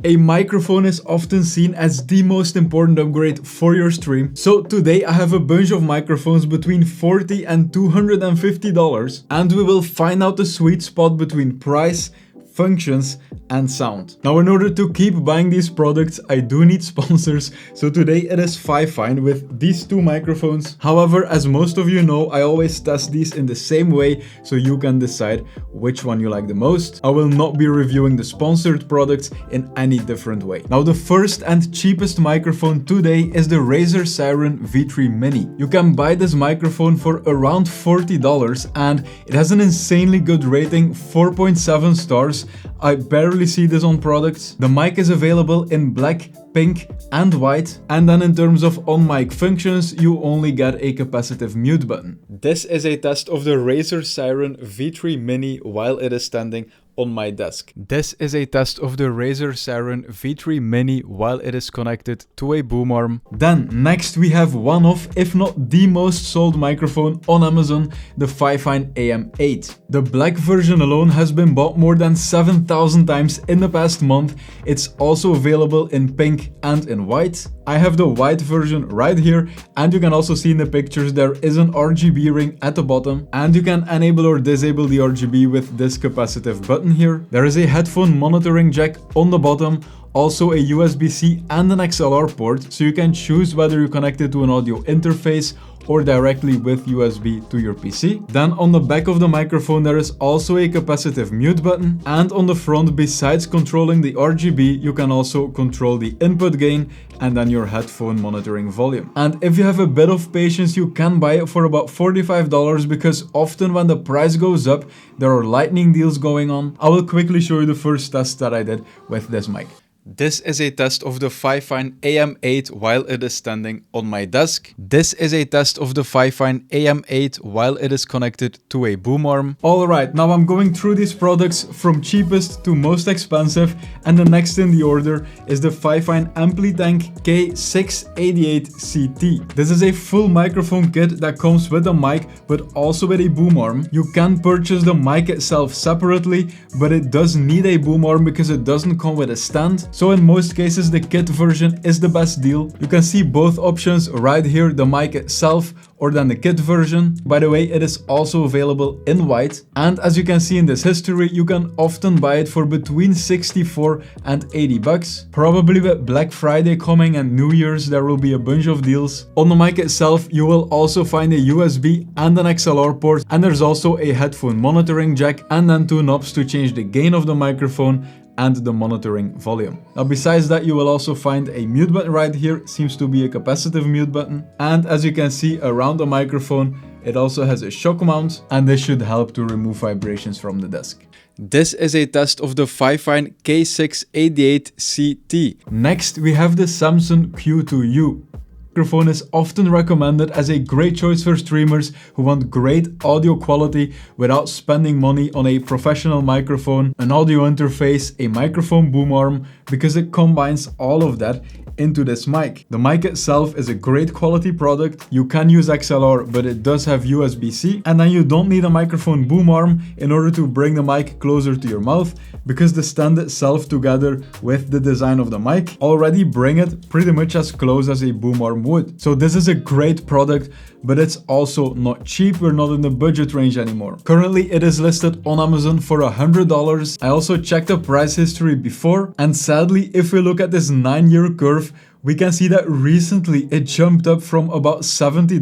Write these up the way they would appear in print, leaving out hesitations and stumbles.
A microphone is often seen as the most important upgrade for your stream. So today I have a bunch of microphones between $40 and $250, and we will find out the sweet spot between price, functions and sound. Now, in order to keep buying these products, I do need sponsors. So today it is Fifine with these two microphones. However, as most of you know, I always test these in the same way so you can decide which one you like the most. I will not be reviewing the sponsored products in any different way. Now, the first and cheapest microphone today is the Razer Siren V3 Mini. You can buy this microphone for around $40 and it has an insanely good rating, 4.7 stars. I barely see this on products. The mic is available in black, pink and white. And then in terms of on-mic functions, you only get a capacitive mute button. This is a test of the Razer Siren V3 Mini while it is standing on my desk. This is a test of the Razer Siren V3 Mini while it is connected to a boom arm. Then next we have one of, if not the most sold microphone on Amazon, the Fifine AM8. The black version alone has been bought more than 7,000 times in the past month. It's also available in pink and in white. I have the white version right here, and you can also see in the pictures there is an RGB ring at the bottom, and you can enable or disable the RGB with this capacitive button here. There is a headphone monitoring jack on the bottom, also a USB-C and an XLR port, so you can choose whether you connect it to an audio interface or directly with USB to your PC. Then on the back of the microphone there is also a capacitive mute button, and on the front, besides controlling the RGB, you can also control the input gain and then your headphone monitoring volume. And if you have a bit of patience, you can buy it for about $45 because often when the price goes up, there are lightning deals going on. I will quickly show you the first test that I did with this mic. This is a test of the Fifine AM8 while it is standing on my desk. This is a test of the Fifine AM8 while it is connected to a boom arm. Alright, now I'm going through these products from cheapest to most expensive, and the next in the order is the Fifine Amplitank K688CT. This is a full microphone kit that comes with a mic but also with a boom arm. You can purchase the mic itself separately, but it does need a boom arm because it doesn't come with a stand. So in most cases, the kit version is the best deal. You can see both options right here, the mic itself or then the kit version. By the way, it is also available in white. And as you can see in this history, you can often buy it for between 64 and 80 bucks. Probably with Black Friday coming and New Year's, there will be a bunch of deals. On the mic itself, you will also find a USB and an XLR port. And there's also a headphone monitoring jack and then two knobs to change the gain of the microphone and the monitoring volume. Now, besides that, you will also find a mute button right here. Seems to be a capacitive mute button. And as you can see around the microphone, it also has a shock mount, and this should help to remove vibrations from the desk. This is a test of the Fifine K688CT. Next, we have the Samson Q2U. Microphone is often recommended as a great choice for streamers who want great audio quality without spending money on a professional microphone, an audio interface, a microphone boom arm, because it combines all of that into this mic. The mic itself is a great quality product. You can use XLR, but it does have USB-C, and then you don't need a microphone boom arm in order to bring the mic closer to your mouth, because the stand itself together with the design of the mic already bring it pretty much as close as a boom arm would. So this is a great product, but it's also not cheap. We're not in the budget range anymore. Currently, it is listed on Amazon for $100. I also checked the price history before, and sadly, if we look at this 9-year curve, we can see that recently it jumped up from about $70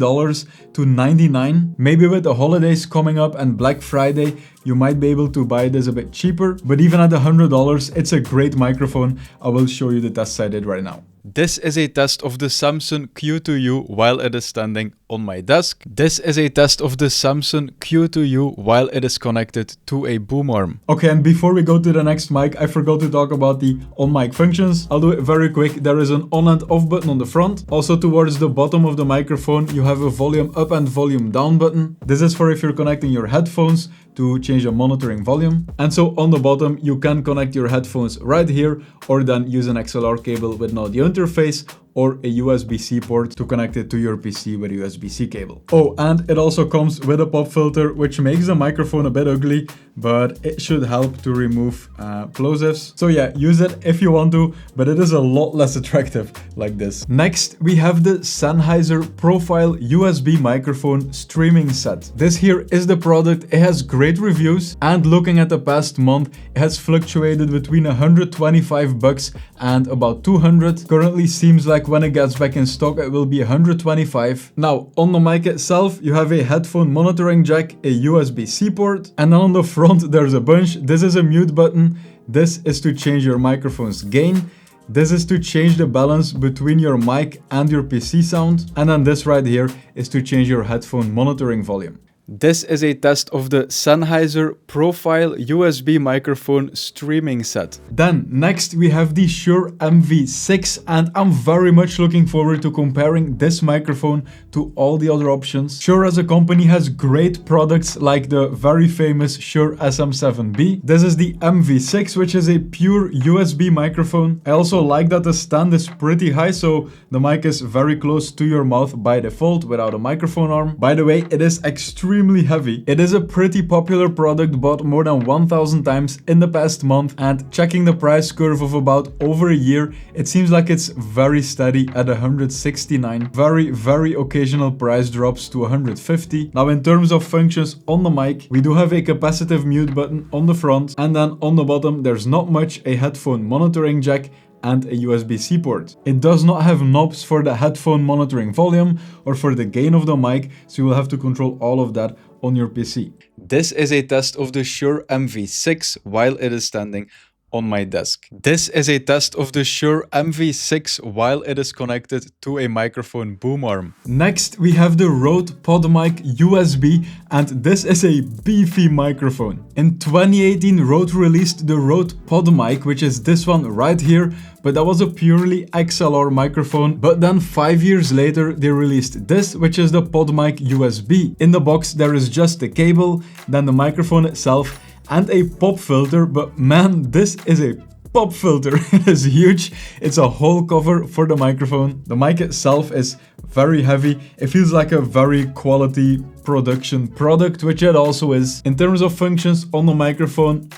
to $99. Maybe with the holidays coming up and Black Friday, you might be able to buy this a bit cheaper. But even at $100, it's a great microphone. I will show you the tests I did right now. This is a test of the Samson Q2U while it is standing on my desk. This is a test of the Samson Q2U while it is connected to a boom arm. Okay, and before we go to the next mic, I forgot to talk about the on-mic functions. I'll do it very quick. There is an on and off button on the front. Also towards the bottom of the microphone, you have a volume up and volume down button. This is for if you're connecting your headphones to change the monitoring volume. And so on the bottom, you can connect your headphones right here, or then use an XLR cable with an audio interface, or a USB-C port to connect it to your PC with a USB-C cable. Oh, and it also comes with a pop filter, which makes the microphone a bit ugly, but it should help to remove plosives. So yeah, use it if you want to, but it is a lot less attractive like this. Next, we have the Sennheiser Profile USB microphone streaming set. This here is the product. It has great reviews, and looking at the past month, it has fluctuated between $125 and about 200. Currently seems like when it gets back in stock, it will be 125. Now, on the mic itself, you have a headphone monitoring jack, a USB-C port, and then on the front, there's a bunch. This is a mute button. This is to change your microphone's gain. This is to change the balance between your mic and your PC sound. And then this right here is to change your headphone monitoring volume. This is a test of the Sennheiser Profile USB microphone streaming set. Then next we have the Shure MV6, and I'm very much looking forward to comparing this microphone to all the other options. Shure as a company has great products like the very famous Shure SM7B. This is the MV6, which is a pure USB microphone. I also like that the stand is pretty high, so the mic is very close to your mouth by default without a microphone arm. By the way, it is extremely heavy. It is a pretty popular product, bought more than 1,000 times in the past month, and checking the price curve of about over a year, it seems like it's very steady at 169. Very occasional price drops to 150. Now in terms of functions on the mic, we do have a capacitive mute button on the front, and then on the bottom there's not much, a headphone monitoring jack and a USB-C port. It does not have knobs for the headphone monitoring volume or for the gain of the mic, so you will have to control all of that on your PC. This is a test of the Shure MV6 while it is standing on my desk. This is a test of the Shure MV6 while it is connected to a microphone boom arm. Next, we have the Rode PodMic USB, and this is a beefy microphone. In 2018, Rode released the Rode PodMic, which is this one right here, but that was a purely XLR microphone. But then 5 years later, they released this, which is the PodMic USB. In the box, there is just the cable, then the microphone itself, and a pop filter, but man, this is a pop filter. It is huge. It's a whole cover for the microphone. The mic itself is very heavy. It feels like a very quality production product, which it also is. In terms of functions on the microphone,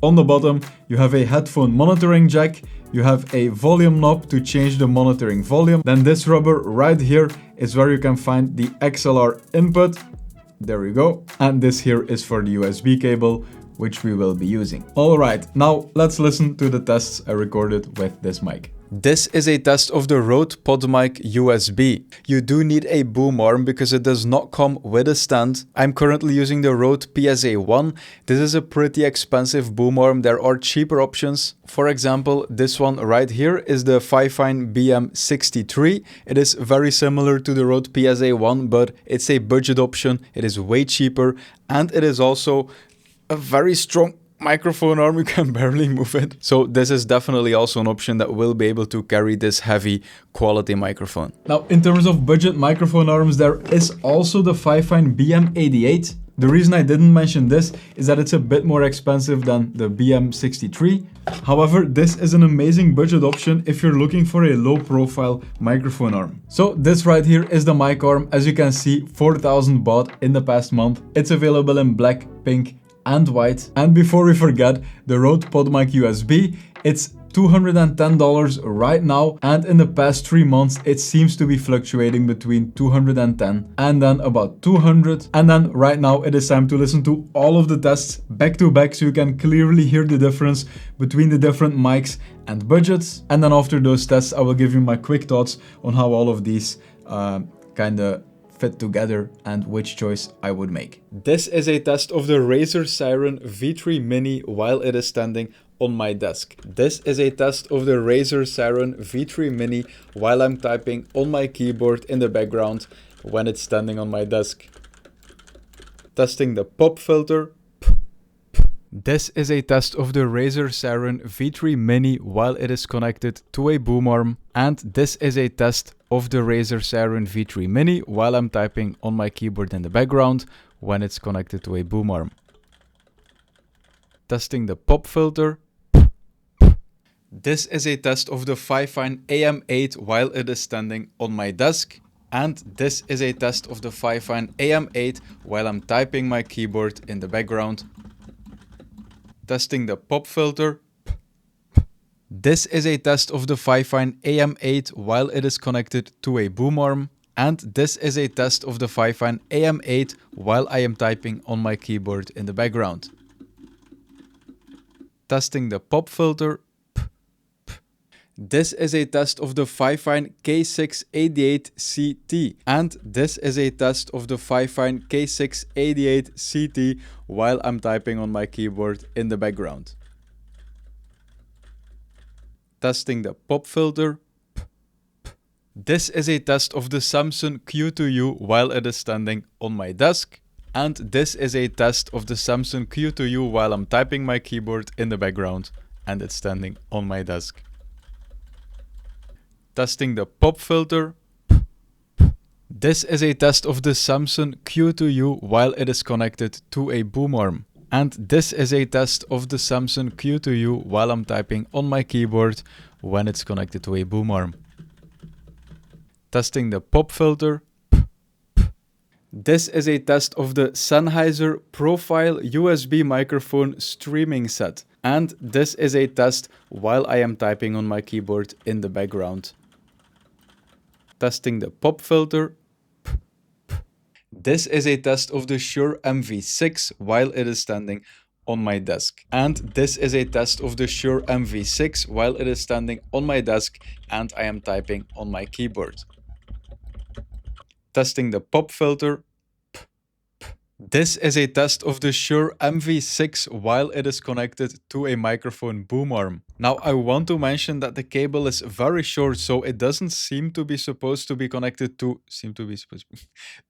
on the bottom, you have a headphone monitoring jack. You have a volume knob to change the monitoring volume. Then this rubber right here is where you can find the XLR input. There we go. And this here is for the USB cable, which we will be using. All right, now let's listen to the tests I recorded with this mic. This is a test of the Rode PodMic USB. You do need a boom arm because it does not come with a stand. I'm currently using the Rode PSA-1. This is a pretty expensive boom arm. There are cheaper options. For example, this one right here is the Fifine BM63. It is very similar to the Rode PSA-1, but it's a budget option. It is way cheaper, and it is also a very strong microphone arm. You can barely move it. So this is definitely also an option that will be able to carry this heavy quality microphone. Now, in terms of budget microphone arms, there is also the Fifine BM88. The reason I didn't mention this is that it's a bit more expensive than the BM63. However, this is an amazing budget option if you're looking for a low profile microphone arm. So this right here is the mic arm. As you can see, 4,000 bought in the past month. It's available in black, pink, and white. And before we forget, the Rode PodMic USB, it's $210 right now, and in the past 3 months it seems to be fluctuating between $210 and then about $200. And then right now it is time to listen to all of the tests back to back so you can clearly hear the difference between the different mics and budgets. And then after those tests, I will give you my quick thoughts on how all of these kinda fit together and which choice I would make. This is a test of the Razer Siren V3 Mini while it is standing on my desk. This is a test of the Razer Siren V3 Mini while I'm typing on my keyboard in the background when it's standing on my desk. Testing the pop filter. This is a test of the Razer Siren V3 Mini while it is connected to a boom arm. And this is a test of the Razer Siren V3 Mini while I'm typing on my keyboard in the background when it's connected to a boom arm. Testing the pop filter. This is a test of the Fifine AM8 while it is standing on my desk. And this is a test of the Fifine AM8 while I'm typing my keyboard in the background. Testing the pop filter. This is a test of the Fifine AM8 while it is connected to a boom arm. And this is a test of the Fifine AM8 while I am typing on my keyboard in the background. Testing the pop filter. This is a test of the Fifine K688CT. And this is a test of the Fifine K688CT while I'm typing on my keyboard in the background. Testing the pop filter. This is a test of the Samson Q2U while it is standing on my desk. And this is a test of the Samson Q2U while I'm typing my keyboard in the background and it's standing on my desk. Testing the pop filter. This is a test of the Samson Q2U while it is connected to a boom arm. And this is a test of the Samson Q2U while I'm typing on my keyboard when it's connected to a boom arm. Testing the pop filter. This is a test of the Sennheiser Profile USB microphone streaming set. And this is a test while I am typing on my keyboard in the background. Testing the pop filter. This is a test of the Shure MV6 while it is standing on my desk. And this is a test of the Shure MV6 while it is standing on my desk and I am typing on my keyboard. Testing the pop filter. This is a test of the Shure MV6 while it is connected to a microphone boom arm. Now I want to mention that the cable is very short, so it doesn't seem to be supposed to be connected to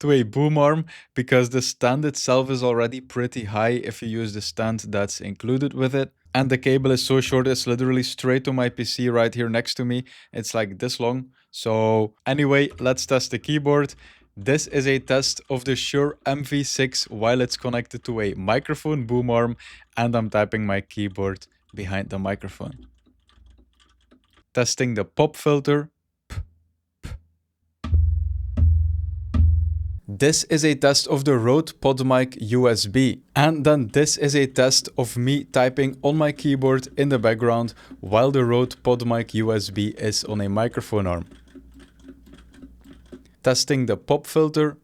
a boom arm, because the stand itself is already pretty high if you use the stand that's included with it. And the cable is so short, it's literally straight to my PC right here next to me. It's like this long. So anyway, let's test the keyboard. This is a test of the Shure MV6 while it's connected to a microphone boom arm and I'm typing my keyboard behind the microphone. Testing the pop filter. This is a test of the Rode PodMic USB. And then this is a test of me typing on my keyboard in the background while the Rode PodMic USB is on a microphone arm. Testing the pop filter.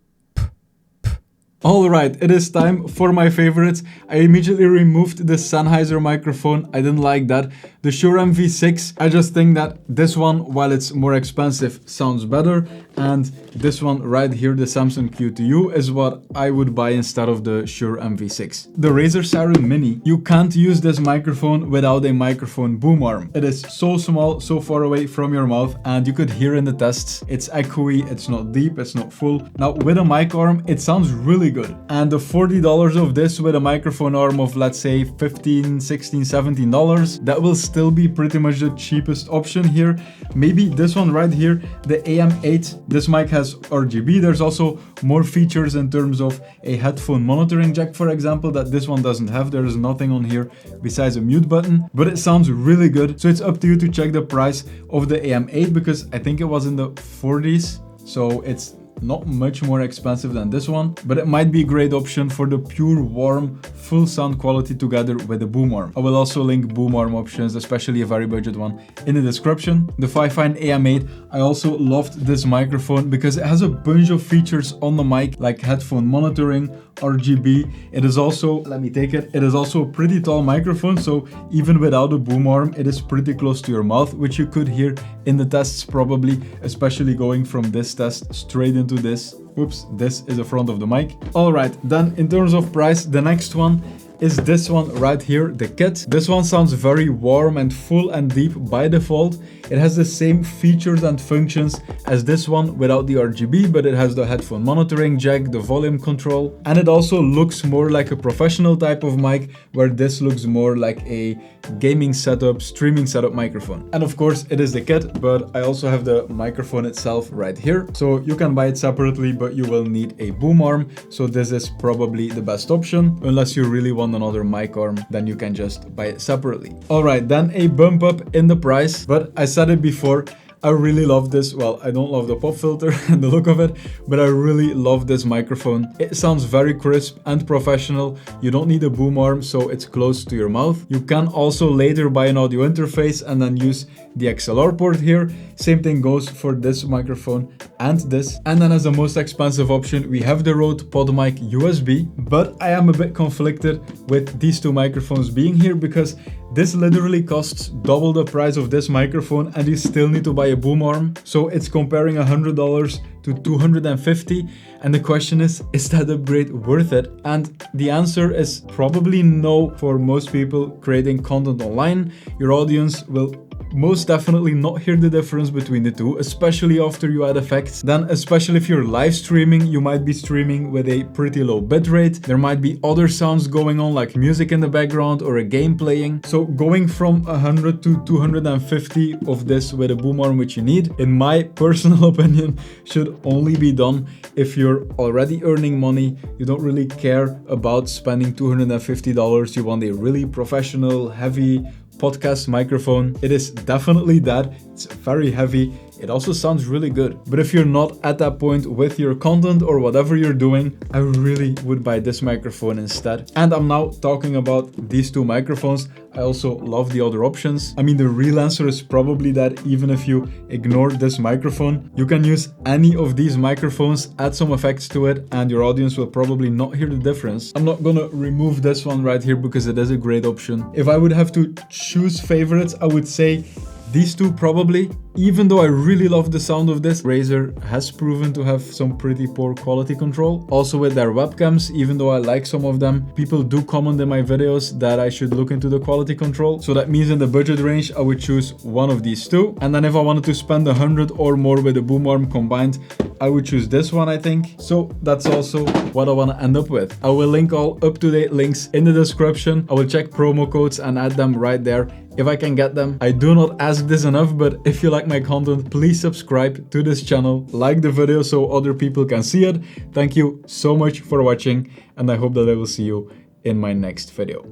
Alright, it is time for my favorites. I immediately removed the Sennheiser microphone. I didn't like that. The Shure MV6, I just think that this one, while it's more expensive, sounds better. And this one right here, the Samson Q2U, is what I would buy instead of the Shure MV6. The Razer Siren Mini, you can't use this microphone without a microphone boom arm. It is so small, so far away from your mouth, and you could hear in the tests, it's echoey, it's not deep, it's not full. Now with a mic arm, it sounds really good. And the $40 of this with a microphone arm of, let's say, $15, $16, $17, that will still be pretty much the cheapest option here. Maybe this one right here, the AM8, this mic has RGB. There's also more features in terms of a headphone monitoring jack, for example, that this one doesn't have. There is nothing on here besides a mute button, but it sounds really good. So it's up to you to check the price of the AM8 because I think it was in the 40s. So it's not much more expensive than this one, but it might be a great option for the pure warm full sound quality together with the boom arm. I will also link boom arm options, especially a very budget one, in the description. The Fifine AM8, I also loved this microphone because it has a bunch of features on the mic, like headphone monitoring, RGB. It is also, let me take it, it is also a pretty tall microphone, so even without a boom arm, it is pretty close to your mouth, which you could hear in the tests probably, especially going from this test straight into this. Oops, this is the front of the mic. All right, then in terms of price, the next one is this one right here, the kit. This one sounds very warm and full and deep by default. It has the same features and functions as this one without the RGB, but it has the headphone monitoring jack, the volume control, and it also looks more like a professional type of mic, where this looks more like a gaming setup, streaming setup microphone. And of course it is the kit, but I also have the microphone itself right here. So you can buy it separately, but you will need a boom arm. So this is probably the best option, unless you really want want another mic arm, then you can just buy it separately. Alright, then a bump up in the price, but I said it before, I really love this. Well, I don't love the pop filter and the look of it, but I really love this microphone. It sounds very crisp and professional. You don't need a boom arm, so it's close to your mouth. You can also later buy an audio interface and then use the XLR port here. Same thing goes for this microphone and this. And then as the most expensive option, we have the Rode PodMic USB, but I am a bit conflicted with these two microphones being here because this literally costs double the price of this microphone and you still need to buy a boom arm. So it's comparing $100 to $250, and the question is that upgrade worth it? And the answer is probably no for most people creating content online. Your audience will most definitely not hear the difference between the two, especially after you add effects. Then especially if you're live streaming, you might be streaming with a pretty low bitrate. There might be other sounds going on like music in the background or a game playing. So going from 100 to 250 of this with a boom arm, which you need, in my personal opinion, should only be done if you're already earning money. You don't really care about spending $250. You want a really professional, heavy podcast microphone. It is definitely that. It's very heavy. It also sounds really good. But if you're not at that point with your content or whatever you're doing, I really would buy this microphone instead. And I'm now talking about these two microphones. I also love the other options. I mean, the real answer is probably that even if you ignore this microphone, you can use any of these microphones, add some effects to it, and your audience will probably not hear the difference. I'm not gonna remove this one right here because it is a great option. If I would have to choose favorites, I would say these two probably. Even though I really love the sound of this, Razer has proven to have some pretty poor quality control. Also with their webcams, even though I like some of them, people do comment in my videos that I should look into the quality control. So that means in the budget range, I would choose one of these two. And then if I wanted to spend 100 or more with a boom arm combined, I would choose this one, I think. So that's also what I want to end up with. I will link all up-to-date links in the description. I will check promo codes and add them right there if I can get them. I do not ask this enough, but if you like my content, please subscribe to this channel, like the video so other people can see it. Thank you so much for watching, and I hope that I will see you in my next video.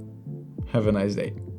Have a nice day.